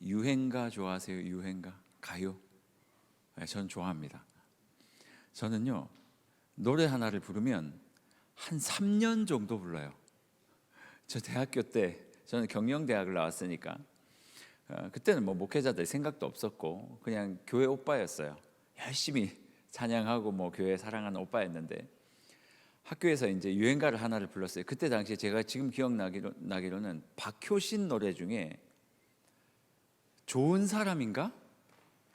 유행가 좋아하세요? 유행가? 가요? 네, 전 좋아합니다. 저는요, 노래 하나를 부르면 한 3년 정도 불러요. 저 대학교 때, 저는 경영대학을 나왔으니까 그때는 뭐 목회자들 생각도 없었고 그냥 교회 오빠였어요. 열심히 찬양하고 뭐 교회 사랑하는 오빠였는데, 학교에서 이제 유행가를 하나를 불렀어요. 그때 당시에 제가 지금 기억나기로는 박효신 노래 중에 좋은 사람인가?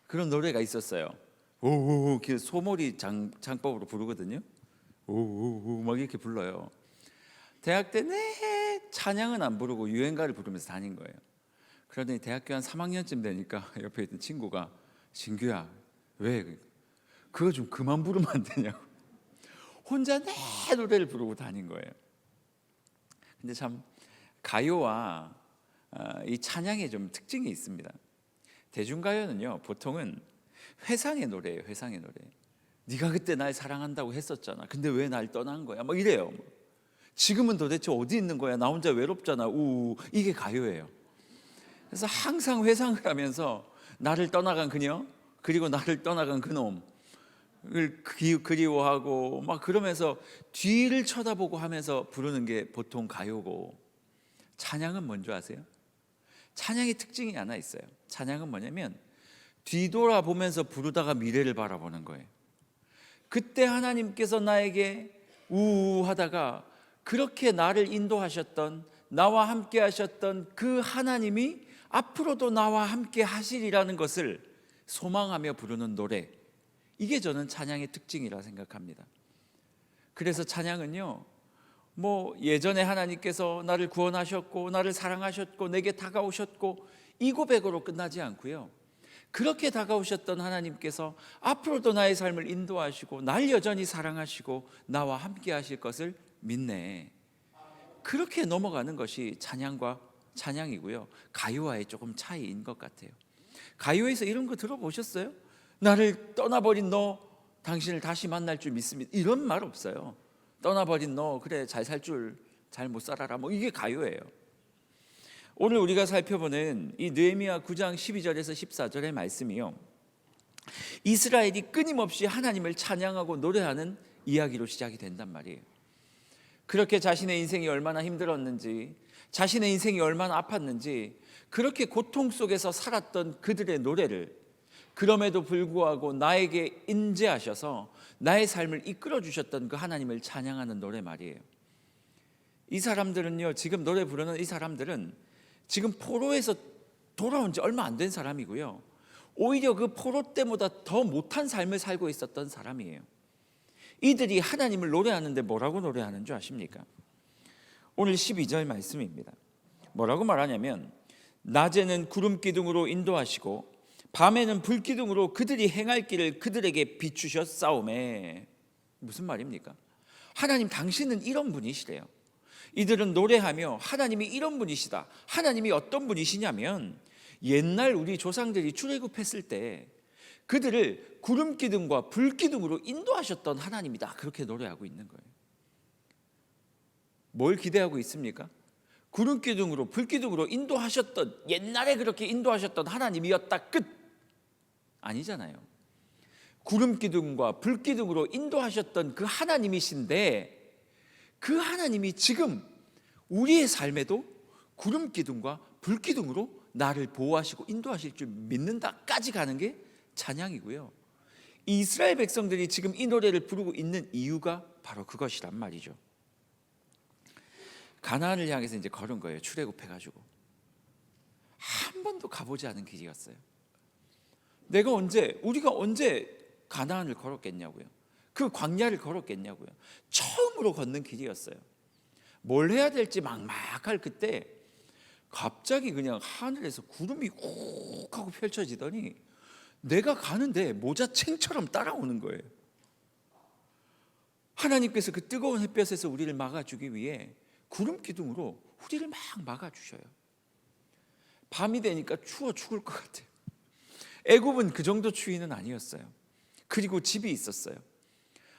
그런 노래가 있었어요. 오오오, 소몰이 장법으로 부르거든요. 오오오 막 이렇게 불러요. 대학 때 내 찬양은 안 부르고 유행가를 부르면서 다닌 거예요. 그러더니 대학교 한 3학년쯤 되니까 옆에 있던 친구가, 진규야, 왜 그거 좀 그만 부르면 안 되냐고 혼자 내 노래를 부르고 다닌 거예요. 근데 참 가요와 이 찬양에 좀 특징이 있습니다. 대중가요는요, 보통은 회상의 노래예요. 회상의 노래. 네가 그때 날 사랑한다고 했었잖아. 근데 왜 날 떠난 거야? 막 이래요. 지금은 도대체 어디 있는 거야? 나 혼자 외롭잖아. 우 이게 가요예요. 그래서 항상 회상을 하면서 나를 떠나간 그녀, 그리고 나를 떠나간 그놈을 그리워하고 막 그러면서 뒤를 쳐다보고 하면서 부르는 게 보통 가요고, 찬양은 뭔지 아세요? 찬양의 특징이 하나 있어요. 찬양은 뭐냐면 뒤돌아보면서 부르다가 미래를 바라보는 거예요. 그때 하나님께서 나에게 우하다가 그렇게 나를 인도하셨던, 나와 함께 하셨던 그 하나님이 앞으로도 나와 함께 하시리라는 것을 소망하며 부르는 노래, 이게 저는 찬양의 특징이라 생각합니다. 그래서 찬양은요, 뭐 예전에 하나님께서 나를 구원하셨고 나를 사랑하셨고 내게 다가오셨고 이 고백으로 끝나지 않고요, 그렇게 다가오셨던 하나님께서 앞으로도 나의 삶을 인도하시고 날 여전히 사랑하시고 나와 함께 하실 것을 믿네, 그렇게 넘어가는 것이 찬양이고요. 가요와의 조금 차이인 것 같아요. 가요에서 이런 거 들어보셨어요? 나를 떠나버린 너, 당신을 다시 만날 줄 믿습니다, 이런 말 없어요. 떠나버린 너, 그래 잘 살 줄 잘 못 살아라, 뭐 이게 가요예요. 오늘 우리가 살펴보는 이 느헤미야 9장 12절에서 14절의 말씀이요, 이스라엘이 끊임없이 하나님을 찬양하고 노래하는 이야기로 시작이 된단 말이에요. 그렇게 자신의 인생이 얼마나 힘들었는지, 자신의 인생이 얼마나 아팠는지, 그렇게 고통 속에서 살았던 그들의 노래를, 그럼에도 불구하고 나에게 인재하셔서 나의 삶을 이끌어 주셨던 그 하나님을 찬양하는 노래 말이에요. 이 사람들은요, 지금 노래 부르는 이 사람들은 지금 포로에서 돌아온 지 얼마 안 된 사람이고요, 오히려 그 포로 때보다 더 못한 삶을 살고 있었던 사람이에요. 이들이 하나님을 노래하는데 뭐라고 노래하는 줄 아십니까? 오늘 12절 말씀입니다. 뭐라고 말하냐면, 낮에는 구름 기둥으로 인도하시고 밤에는 불 기둥으로 그들이 행할 길을 그들에게 비추셨사오매. 무슨 말입니까? 하나님 당신은 이런 분이시래요. 이들은 노래하며 하나님이 이런 분이시다. 하나님이 어떤 분이시냐면, 옛날 우리 조상들이 출애굽했을 때 그들을 구름 기둥과 불 기둥으로 인도하셨던 하나님이다, 그렇게 노래하고 있는 거예요. 뭘 기대하고 있습니까? 구름 기둥으로 불 기둥으로 인도하셨던, 옛날에 그렇게 인도하셨던 하나님이었다, 끝. 아니잖아요. 구름 기둥과 불 기둥으로 인도하셨던 그 하나님이신데, 그 하나님이 지금 우리의 삶에도 구름 기둥과 불 기둥으로 나를 보호하시고 인도하실 줄 믿는다까지 가는 게 찬양이고요. 이스라엘 백성들이 지금 이 노래를 부르고 있는 이유가 바로 그것이란 말이죠. 가나안을 향해서 이제 걸은 거예요. 출애굽해가지고 한 번도 가보지 않은 길이었어요. 우리가 언제 가나안을 걸었겠냐고요. 그 광야를 걸었겠냐고요. 처음으로 걷는 길이었어요. 뭘 해야 될지 막막할 그때 갑자기 그냥 하늘에서 구름이 욱 하고 펼쳐지더니 내가 가는데 모자챙처럼 따라오는 거예요. 하나님께서 그 뜨거운 햇볕에서 우리를 막아주기 위해 구름 기둥으로 우리를 막 막아주셔요. 밤이 되니까 추워 죽을 것 같아요. 애굽은 그 정도 추위는 아니었어요. 그리고 집이 있었어요.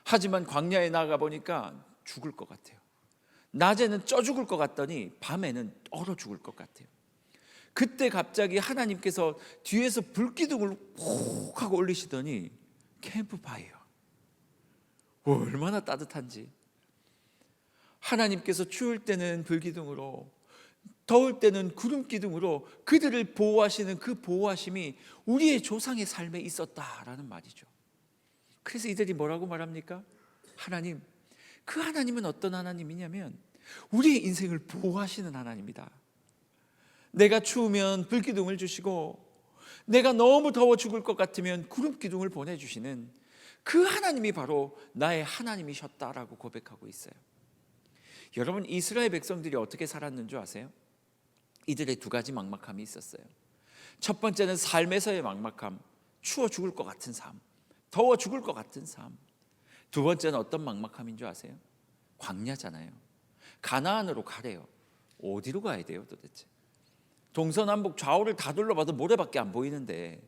하지만 광야에 나가 보니까 죽을 것 같아요. 낮에는 쪄 죽을 것 같더니 밤에는 얼어 죽을 것 같아요. 그때 갑자기 하나님께서 뒤에서 불기둥을 훅 하고 올리시더니 캠프파이어. 얼마나 따뜻한지. 하나님께서 추울 때는 불기둥으로, 더울 때는 구름기둥으로 그들을 보호하시는 그 보호하심이 우리의 조상의 삶에 있었다라는 말이죠. 그래서 이들이 뭐라고 말합니까? 하나님, 그 하나님은 어떤 하나님이냐면 우리의 인생을 보호하시는 하나님이다. 내가 추우면 불기둥을 주시고, 내가 너무 더워 죽을 것 같으면 구름기둥을 보내주시는 그 하나님이 바로 나의 하나님이셨다라고 고백하고 있어요. 여러분, 이스라엘 백성들이 어떻게 살았는 줄 아세요? 이들의 두 가지 막막함이 있었어요. 첫 번째는 삶에서의 막막함, 추워 죽을 것 같은 삶, 더워 죽을 것 같은 삶. 두 번째는 어떤 막막함인 줄 아세요? 광야잖아요. 가나안으로 가래요. 어디로 가야 돼요 도대체? 동서남북 좌우를 다 둘러봐도 모래밖에 안 보이는데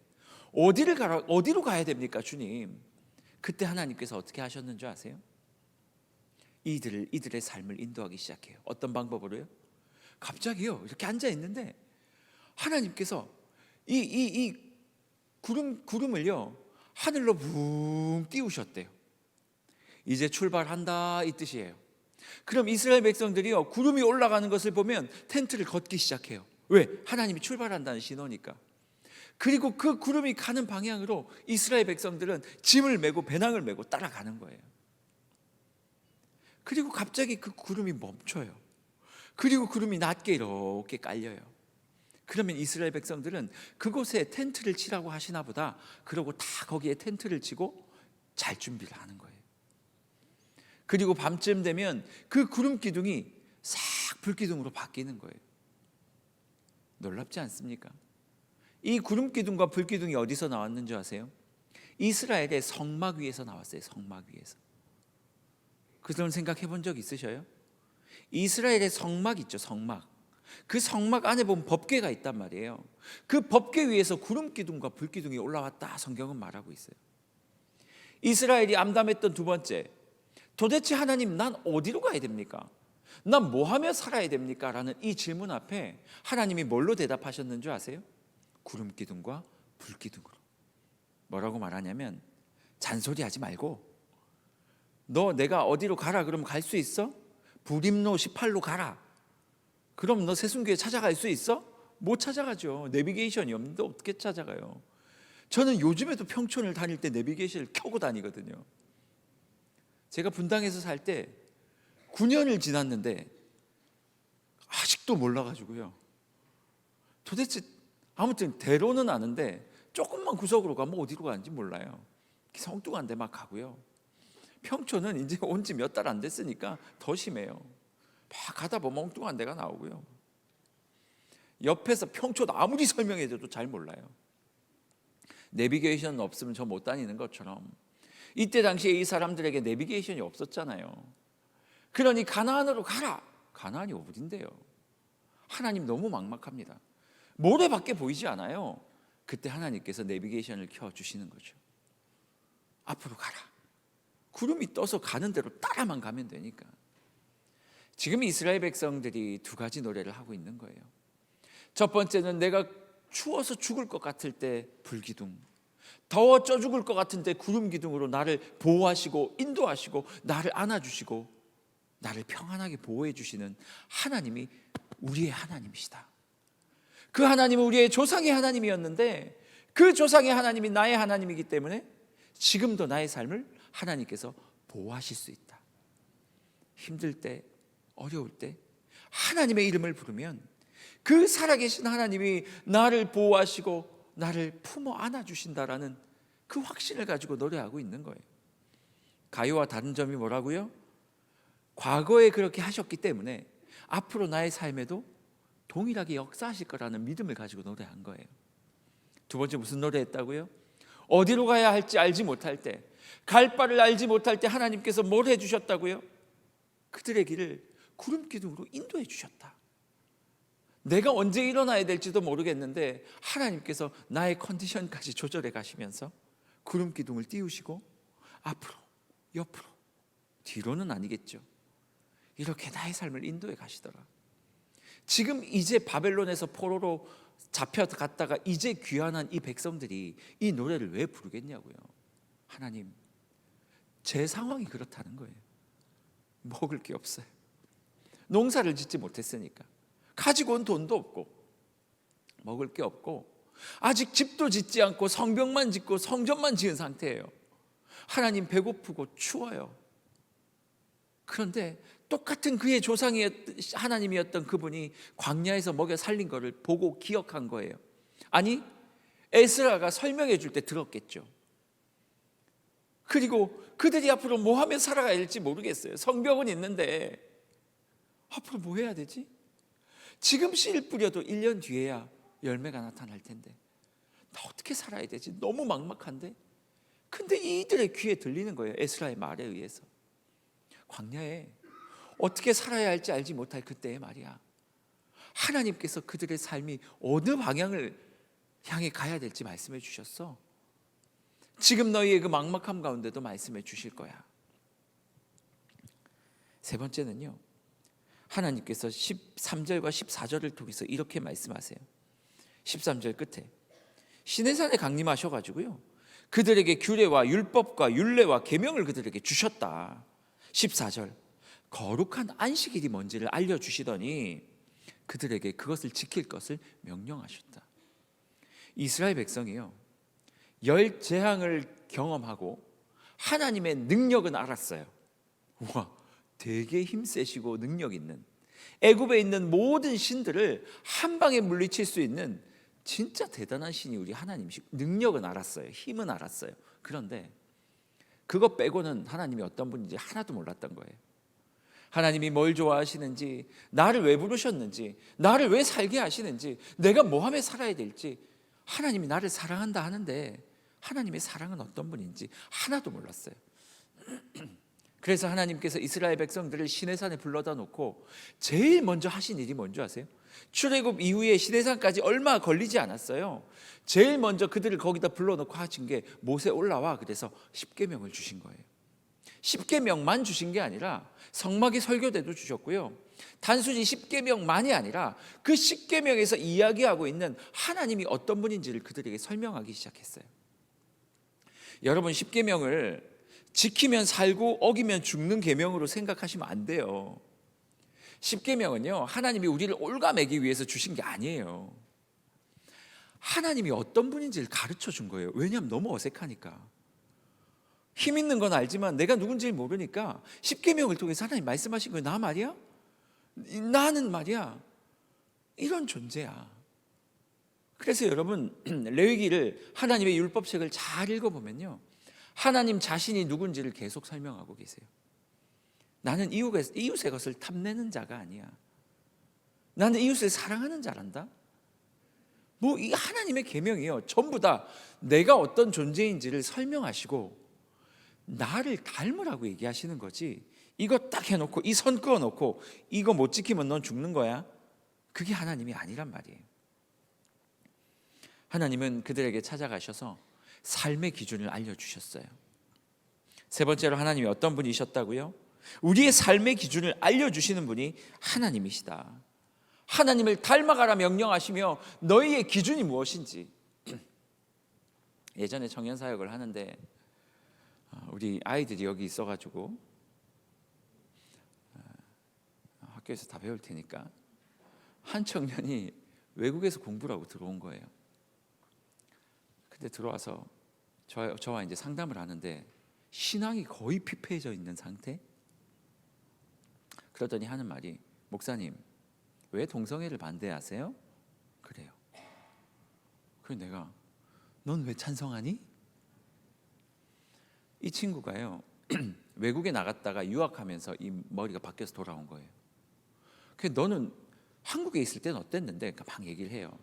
어디로 가야 됩니까 주님? 그때 하나님께서 어떻게 하셨는 줄 아세요? 이들의 삶을 인도하기 시작해요. 어떤 방법으로요? 갑자기요, 이렇게 앉아 있는데 하나님께서 이 구름을요 하늘로 붕 띄우셨대요. 이제 출발한다 이 뜻이에요. 그럼 이스라엘 백성들이요 구름이 올라가는 것을 보면 텐트를 걷기 시작해요. 왜? 하나님이 출발한다는 신호니까. 그리고 그 구름이 가는 방향으로 이스라엘 백성들은 짐을 메고 배낭을 메고 따라가는 거예요. 그리고 갑자기 그 구름이 멈춰요. 그리고 구름이 낮게 이렇게 깔려요. 그러면 이스라엘 백성들은 그곳에 텐트를 치라고 하시나 보다. 그러고 다 거기에 텐트를 치고 잘 준비를 하는 거예요. 그리고 밤쯤 되면 그 구름 기둥이 싹 불기둥으로 바뀌는 거예요. 놀랍지 않습니까? 이 구름 기둥과 불기둥이 어디서 나왔는지 아세요? 이스라엘의 성막 위에서 나왔어요. 성막 위에서. 그런 생각해 본 적 있으셔요? 이스라엘의 성막 있죠, 성막. 그 성막 안에 보면 법궤가 있단 말이에요. 그 법궤 위에서 구름 기둥과 불 기둥이 올라왔다 성경은 말하고 있어요. 이스라엘이 암담했던 두 번째, 도대체 하나님 난 어디로 가야 됩니까? 난 뭐 하며 살아야 됩니까? 라는 이 질문 앞에 하나님이 뭘로 대답하셨는 줄 아세요? 구름 기둥과 불 기둥으로. 뭐라고 말하냐면 잔소리하지 말고 너 내가 어디로 가라 그러면 갈 수 있어? 부림로 18로 가라. 그럼 너 세순교회 찾아갈 수 있어? 못 찾아가죠. 내비게이션이 없는데 어떻게 찾아가요? 저는 요즘에도 평촌을 다닐 때 내비게이션을 켜고 다니거든요. 제가 분당에서 살 때 9년을 지났는데 아직도 몰라가지고요. 도대체 아무튼 대로는 아는데 조금만 구석으로 가면 어디로 가는지 몰라요. 엉뚱한 데 막 가고요. 평촌은 이제 온 지 몇 달 안 됐으니까 더 심해요. 막 가다 보면 엉뚱한 데가 나오고요. 옆에서 평촌 아무리 설명해줘도 잘 몰라요. 내비게이션 없으면 저 못 다니는 것처럼 이때 당시에 이 사람들에게 내비게이션이 없었잖아요. 그러니 가나안으로 가라. 가나안이 어딘데요? 하나님 너무 막막합니다. 모래밖에 보이지 않아요. 그때 하나님께서 내비게이션을 켜주시는 거죠. 앞으로 가라. 구름이 떠서 가는 대로 따라만 가면 되니까. 지금 이스라엘 백성들이 두 가지 노래를 하고 있는 거예요. 첫 번째는 내가 추워서 죽을 것 같을 때 불기둥, 더워 쪄 죽을 것 같은 때 구름 기둥으로 나를 보호하시고 인도하시고 나를 안아주시고 나를 평안하게 보호해 주시는 하나님이 우리의 하나님이시다. 그 하나님은 우리의 조상의 하나님이었는데 그 조상의 하나님이 나의 하나님이기 때문에 지금도 나의 삶을 하나님께서 보호하실 수 있다. 힘들 때, 어려울 때 하나님의 이름을 부르면 그 살아계신 하나님이 나를 보호하시고 나를 품어 안아주신다라는 그 확신을 가지고 노래하고 있는 거예요. 가요와 다른 점이 뭐라고요? 과거에 그렇게 하셨기 때문에 앞으로 나의 삶에도 동일하게 역사하실 거라는 믿음을 가지고 노래한 거예요. 두 번째 무슨 노래했다고요? 어디로 가야 할지 알지 못할 때, 갈 바를 알지 못할 때 하나님께서 뭘 해주셨다고요? 그들의 길을 구름 기둥으로 인도해 주셨다. 내가 언제 일어나야 될지도 모르겠는데 하나님께서 나의 컨디션까지 조절해 가시면서 구름 기둥을 띄우시고 앞으로, 옆으로, 뒤로는 아니겠죠. 이렇게 나의 삶을 인도해 가시더라. 지금 이제 바벨론에서 포로로 잡혀갔다가 이제 귀환한 이 백성들이 이 노래를 왜 부르겠냐고요. 하나님, 제 상황이 그렇다는 거예요. 먹을 게 없어요. 농사를 짓지 못했으니까. 가지고 온 돈도 없고 먹을 게 없고 아직 집도 짓지 않고 성벽만 짓고 성전만 지은 상태예요. 하나님, 배고프고 추워요. 그런데 똑같은 그의 조상이 하나님이었던 그분이 광야에서 먹여 살린 것을 보고 기억한 거예요. 아니, 에스라가 설명해 줄 때 들었겠죠. 그리고 그들이 앞으로 뭐 하며 살아가야 할지 모르겠어요. 성벽은 있는데 앞으로 뭐 해야 되지? 지금 씨 뿌려도 1년 뒤에야 열매가 나타날 텐데 나 어떻게 살아야 되지? 너무 막막한데? 근데 이들의 귀에 들리는 거예요. 에스라의 말에 의해서. 광야에 어떻게 살아야 할지 알지 못할 그때의 말이야. 하나님께서 그들의 삶이 어느 방향을 향해 가야 될지 말씀해 주셨어. 지금 너희의 그 막막함 가운데도 말씀해 주실 거야. 세 번째는요, 하나님께서 13절과 14절을 통해서 이렇게 말씀하세요. 13절 끝에 시내산에 강림하셔가지고요, 그들에게 규례와 율법과 율례와 계명을 그들에게 주셨다. 14절, 거룩한 안식일이 뭔지를 알려주시더니 그들에게 그것을 지킬 것을 명령하셨다. 이스라엘 백성이요, 열 재앙을 경험하고 하나님의 능력은 알았어요. 우와, 되게 힘세시고 능력 있는, 애굽에 있는 모든 신들을 한 방에 물리칠 수 있는 진짜 대단한 신이 우리 하나님이시고 능력은 알았어요. 힘은 알았어요. 그런데 그것 빼고는 하나님이 어떤 분인지 하나도 몰랐던 거예요. 하나님이 뭘 좋아하시는지, 나를 왜 부르셨는지, 나를 왜 살게 하시는지, 내가 뭐 하며 살아야 될지, 하나님이 나를 사랑한다 하는데 하나님의 사랑은 어떤 분인지 하나도 몰랐어요. 그래서 하나님께서 이스라엘 백성들을 시내산에 불러다 놓고 제일 먼저 하신 일이 뭔지 아세요? 출애굽 이후에 시내산까지 얼마 걸리지 않았어요. 제일 먼저 그들을 거기다 불러놓고 하신 게 모세 올라와, 그래서 십계명을 주신 거예요. 십계명만 주신 게 아니라 성막의 설교대도 주셨고요, 단순히 십계명만이 아니라 그 십계명에서 이야기하고 있는 하나님이 어떤 분인지를 그들에게 설명하기 시작했어요. 여러분, 십계명을 지키면 살고 어기면 죽는 계명으로 생각하시면 안 돼요. 십계명은요, 하나님이 우리를 올가매기 위해서 주신 게 아니에요. 하나님이 어떤 분인지를 가르쳐 준 거예요. 왜냐하면 너무 어색하니까. 힘 있는 건 알지만 내가 누군지 모르니까 십계명을 통해서 하나님 말씀하신 거예요. 나 말이야? 나는 말이야 이런 존재야. 그래서 여러분, 레위기를, 하나님의 율법책을 잘 읽어보면요, 하나님 자신이 누군지를 계속 설명하고 계세요. 나는 이웃의 것을 탐내는 자가 아니야. 나는 이웃을 사랑하는 자란다. 뭐 이 하나님의 계명이요, 전부 다 내가 어떤 존재인지를 설명하시고 나를 닮으라고 얘기하시는 거지, 이거 딱 해놓고 이 선 그어놓고 이거 못 지키면 넌 죽는 거야, 그게 하나님이 아니란 말이에요. 하나님은 그들에게 찾아가셔서 삶의 기준을 알려주셨어요. 세 번째로 하나님이 어떤 분이셨다고요? 우리의 삶의 기준을 알려주시는 분이 하나님이시다. 하나님을 닮아가라 명령하시며 너희의 기준이 무엇인지. 예전에 청년사역을 하는데 우리 아이들이 여기 있어가지고 학교에서 다 배울 테니까 한 청년이 외국에서 공부를 하고 들어온 거예요. 근데 들어와서 저와 이제 상담을 하는데 신앙이 거의 피폐해져 있는 상태. 그러더니 하는 말이, 목사님 왜 동성애를 반대하세요? 그래요. 그래서 내가, 넌 왜 찬성하니? 이 친구가요 외국에 나갔다가 유학하면서 이 머리가 바뀌어서 돌아온 거예요. 그래서 너는 한국에 있을 때는 어땠는데? 그러니까 막 얘기를 해요.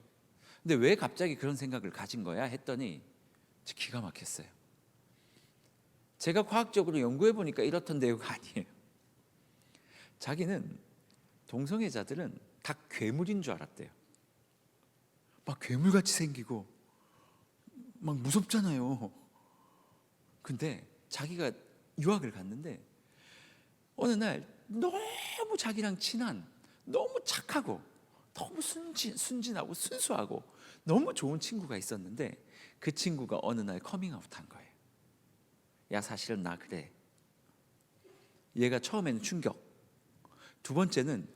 근데 왜 갑자기 그런 생각을 가진 거야? 했더니 기가 막혔어요. 제가 과학적으로 연구해 보니까 이렇던데요가 아니에요. 자기는 동성애자들은 다 괴물인 줄 알았대요. 막 괴물같이 생기고 막 무섭잖아요. 근데 자기가 유학을 갔는데 어느 날 너무 자기랑 친한, 너무 착하고 너무 순진하고 순수하고 너무 좋은 친구가 있었는데 그 친구가 어느 날 커밍아웃한 거예요. 야, 사실은 나 그래. 얘가 처음에는 충격, 두 번째는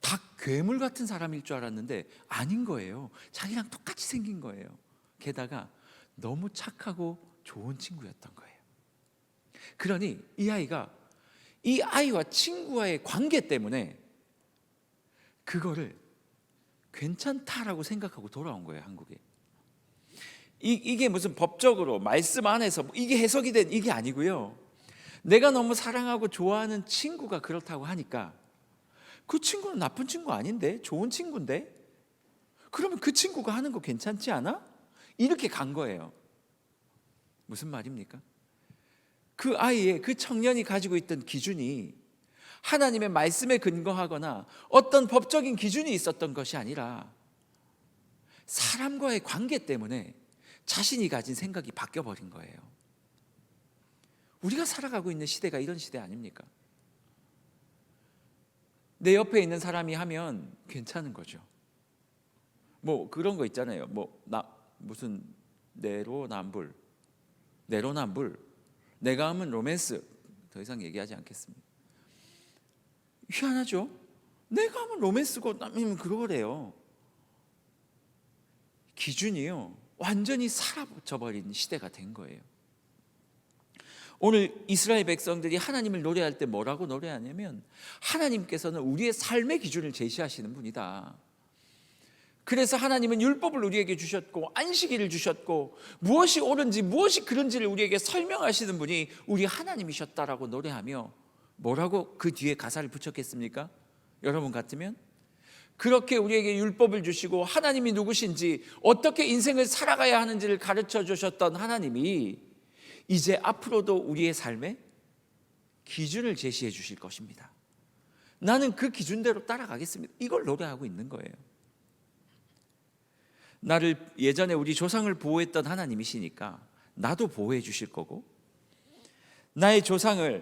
다 괴물 같은 사람일 줄 알았는데 아닌 거예요. 자기랑 똑같이 생긴 거예요. 게다가 너무 착하고 좋은 친구였던 거예요. 그러니 이 아이와 친구와의 관계 때문에 그거를 괜찮다라고 생각하고 돌아온 거예요, 한국에. 이게 무슨 법적으로 말씀 안에서 이게 해석이 된 이게 아니고요. 내가 너무 사랑하고 좋아하는 친구가 그렇다고 하니까 그 친구는 나쁜 친구 아닌데, 좋은 친구인데, 그러면 그 친구가 하는 거 괜찮지 않아? 이렇게 간 거예요. 무슨 말입니까? 그 아이의, 그 청년이 가지고 있던 기준이 하나님의 말씀에 근거하거나 어떤 법적인 기준이 있었던 것이 아니라 사람과의 관계 때문에 자신이 가진 생각이 바뀌어버린 거예요. 우리가 살아가고 있는 시대가 이런 시대 아닙니까? 내 옆에 있는 사람이 하면 괜찮은 거죠. 뭐 그런 거 있잖아요. 무슨 내로남불, 내가 하면 로맨스. 더 이상 얘기하지 않겠습니다. 희한하죠? 내가 하면 로맨스고 남이면 그러래요. 기준이요, 완전히 사라져버린 시대가 된 거예요. 오늘 이스라엘 백성들이 하나님을 노래할 때 뭐라고 노래하냐면 하나님께서는 우리의 삶의 기준을 제시하시는 분이다. 그래서 하나님은 율법을 우리에게 주셨고 안식일을 주셨고 무엇이 옳은지 무엇이 그른지를 우리에게 설명하시는 분이 우리 하나님이셨다라고 노래하며 뭐라고 그 뒤에 가사를 붙였겠습니까? 여러분 같으면 그렇게 우리에게 율법을 주시고 하나님이 누구신지 어떻게 인생을 살아가야 하는지를 가르쳐 주셨던 하나님이 이제 앞으로도 우리의 삶에 기준을 제시해 주실 것입니다. 나는 그 기준대로 따라가겠습니다. 이걸 노래하고 있는 거예요. 나를 예전에 우리 조상을 보호했던 하나님이시니까 나도 보호해 주실 거고, 나의 조상이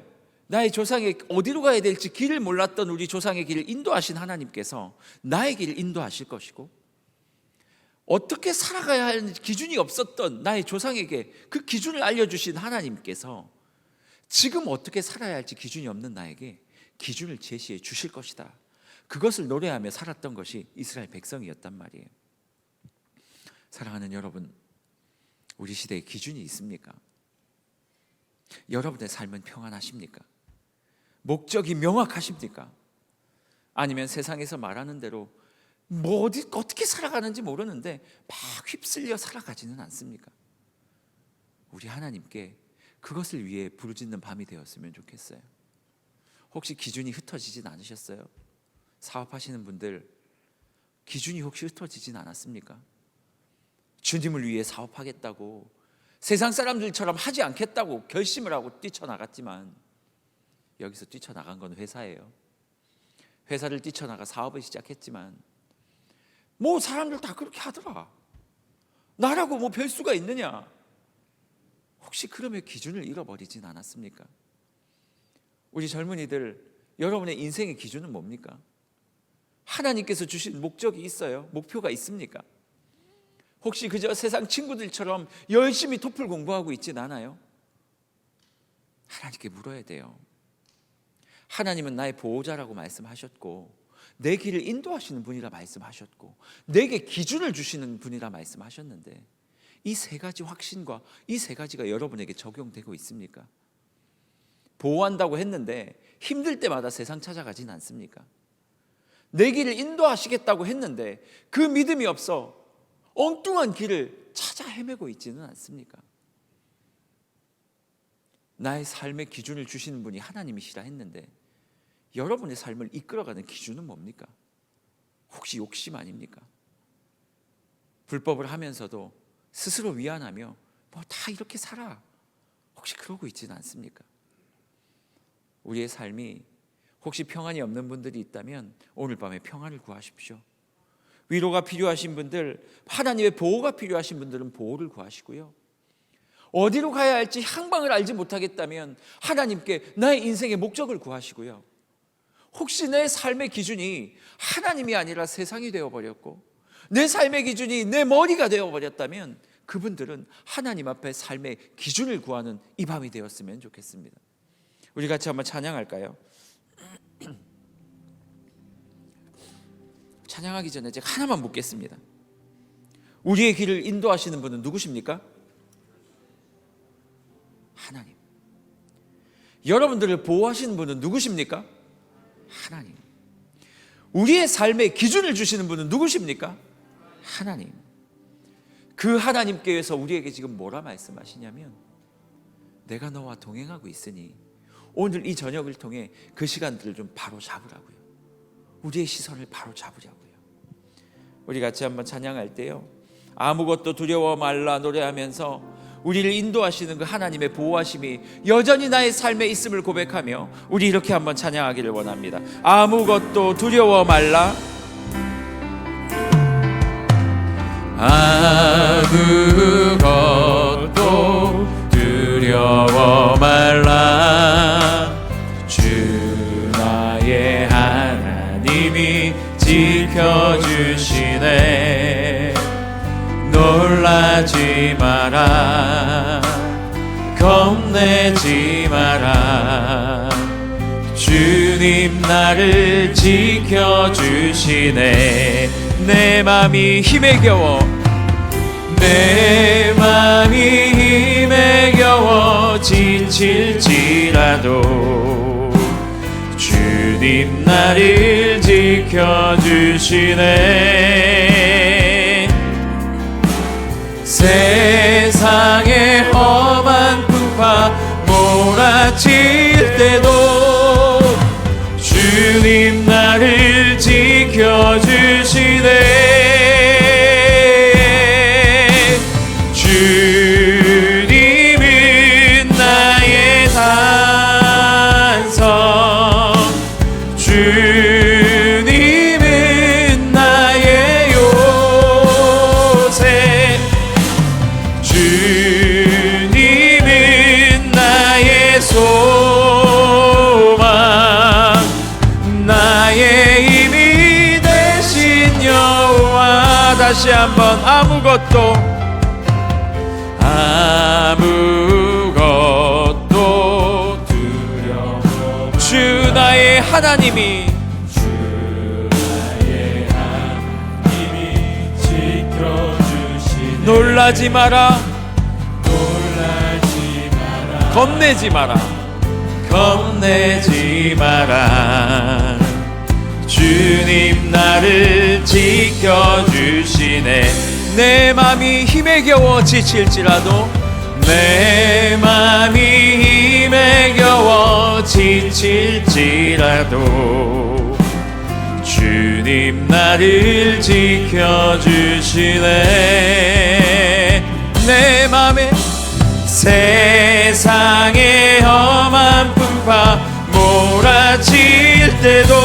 어디로 가야 될지 길을 몰랐던 우리 조상의 길을 인도하신 하나님께서 나의 길을 인도하실 것이고, 어떻게 살아가야 하는 기준이 없었던 나의 조상에게 그 기준을 알려주신 하나님께서 지금 어떻게 살아야 할지 기준이 없는 나에게 기준을 제시해 주실 것이다. 그것을 노래하며 살았던 것이 이스라엘 백성이었단 말이에요. 사랑하는 여러분, 우리 시대에 기준이 있습니까? 여러분의 삶은 평안하십니까? 목적이 명확하십니까? 아니면 세상에서 말하는 대로 어떻게 살아가는지 모르는데 막 휩쓸려 살아가지는 않습니까? 우리 하나님께 그것을 위해 부르짖는 밤이 되었으면 좋겠어요. 혹시 기준이 흩어지진 않으셨어요? 사업하시는 분들 기준이 혹시 흩어지진 않았습니까? 주님을 위해 사업하겠다고 세상 사람들처럼 하지 않겠다고 결심을 하고 뛰쳐나갔지만 여기서 뛰쳐나간 건 회사예요. 회사를 뛰쳐나가 사업을 시작했지만 사람들 다 그렇게 하더라. 나라고 별 수가 있느냐? 혹시 그러면 기준을 잃어버리진 않았습니까? 우리 젊은이들, 여러분의 인생의 기준은 뭡니까? 하나님께서 주신 목적이 있어요? 목표가 있습니까? 혹시 그저 세상 친구들처럼 열심히 토플 공부하고 있진 않아요? 하나님께 물어야 돼요. 하나님은 나의 보호자라고 말씀하셨고 내 길을 인도하시는 분이라 말씀하셨고 내게 기준을 주시는 분이라 말씀하셨는데 이 세 가지 확신과 이 세 가지가 여러분에게 적용되고 있습니까? 보호한다고 했는데 힘들 때마다 세상 찾아가진 않습니까? 내 길을 인도하시겠다고 했는데 그 믿음이 없어 엉뚱한 길을 찾아 헤매고 있지는 않습니까? 나의 삶의 기준을 주시는 분이 하나님이시라 했는데 여러분의 삶을 이끌어가는 기준은 뭡니까? 혹시 욕심 아닙니까? 불법을 하면서도 스스로 위안하며 다 이렇게 살아. 혹시 그러고 있지는 않습니까? 우리의 삶이 혹시 평안이 없는 분들이 있다면 오늘 밤에 평안을 구하십시오. 위로가 필요하신 분들, 하나님의 보호가 필요하신 분들은 보호를 구하시고요. 어디로 가야 할지 향방을 알지 못하겠다면 하나님께 나의 인생의 목적을 구하시고요. 혹시 내 삶의 기준이 하나님이 아니라 세상이 되어버렸고 내 삶의 기준이 내 머리가 되어버렸다면 그분들은 하나님 앞에 삶의 기준을 구하는 이 밤이 되었으면 좋겠습니다. 우리 같이 한번 찬양할까요? 찬양하기 전에 제가 하나만 묻겠습니다. 우리의 길을 인도하시는 분은 누구십니까? 하나님. 여러분들을 보호하시는 분은 누구십니까? 하나님. 우리의 삶의 기준을 주시는 분은 누구십니까? 하나님. 그 하나님께서 우리에게 지금 뭐라 말씀하시냐면 내가 너와 동행하고 있으니 오늘 이 저녁을 통해 그 시간들을 좀 바로 잡으라고요. 우리의 시선을 바로 잡으라고요. 우리 같이 한번 찬양할 때요, 아무것도 두려워 말라 노래하면서 우리를 인도하시는 그 하나님의 보호하심이 여전히 나의 삶에 있음을 고백하며 우리 이렇게 한번 찬양하기를 원합니다. 아무것도 두려워 말라. 아무것도 두려워 말라. 주 나의 하나님이 지켜주시네. 놀라지 마라. 겁내지 마라. 주님 나를 지켜주시네. 내 맘이 힘에 겨워, 내 맘이 힘에 겨워 지칠지라도 주님 나를 지켜주시네. 세상의 험한 풍파 몰아칠 때도 주님 나를 지켜주시네. 주님은 나의 산성, 주님은 나의 요새, 주님은 나의 소망, 나의 힘이 되신 여호와. 다시 한번 아무것도 두려워. 주 나의 하나님이 지켜주시네. 놀라지 마라. 겁내지 마라. 겁내지 마라. 주님 나를 지켜주시네. 내 맘이 힘에 겨워 지칠지라도, 내 맘이 힘에 겨워 지칠지라도 주님 나를 지켜주시네. 내 맘에 세상의 험한 풍파 몰아칠 때도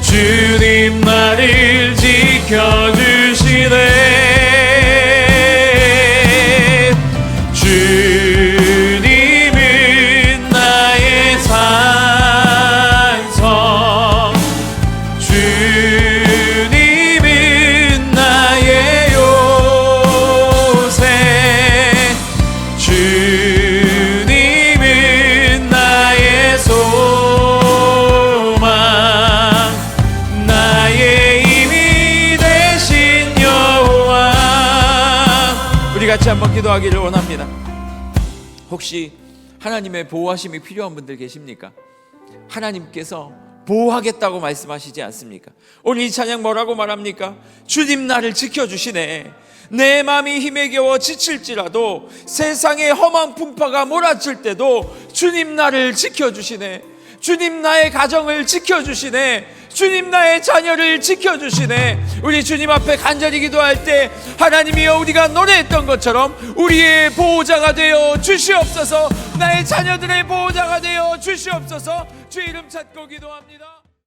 주님 나를 지켜주시네. 주님은 나의 산성, 주님은 나의 요새, 주님은 나의 소망, 나의 힘이 되신 여호와. 우리 같이 한번 기도하기를 원합니다. 혹시 하나님의 보호하심이 필요한 분들 계십니까? 하나님께서 보호하겠다고 말씀하시지 않습니까? 오늘 이 찬양 뭐라고 말합니까? 주님 나를 지켜주시네. 내 맘이 힘에 겨워 지칠지라도, 세상의 험한 풍파가 몰아칠 때도 주님 나를 지켜주시네. 주님 나의 가정을 지켜주시네. 주님 나의 자녀를 지켜주시네. 우리 주님 앞에 간절히 기도할 때 하나님이여, 우리가 노래했던 것처럼 우리의 보호자가 되어 주시옵소서. 나의 자녀들의 보호자가 되어 주시옵소서. 주 이름 찾고 기도합니다.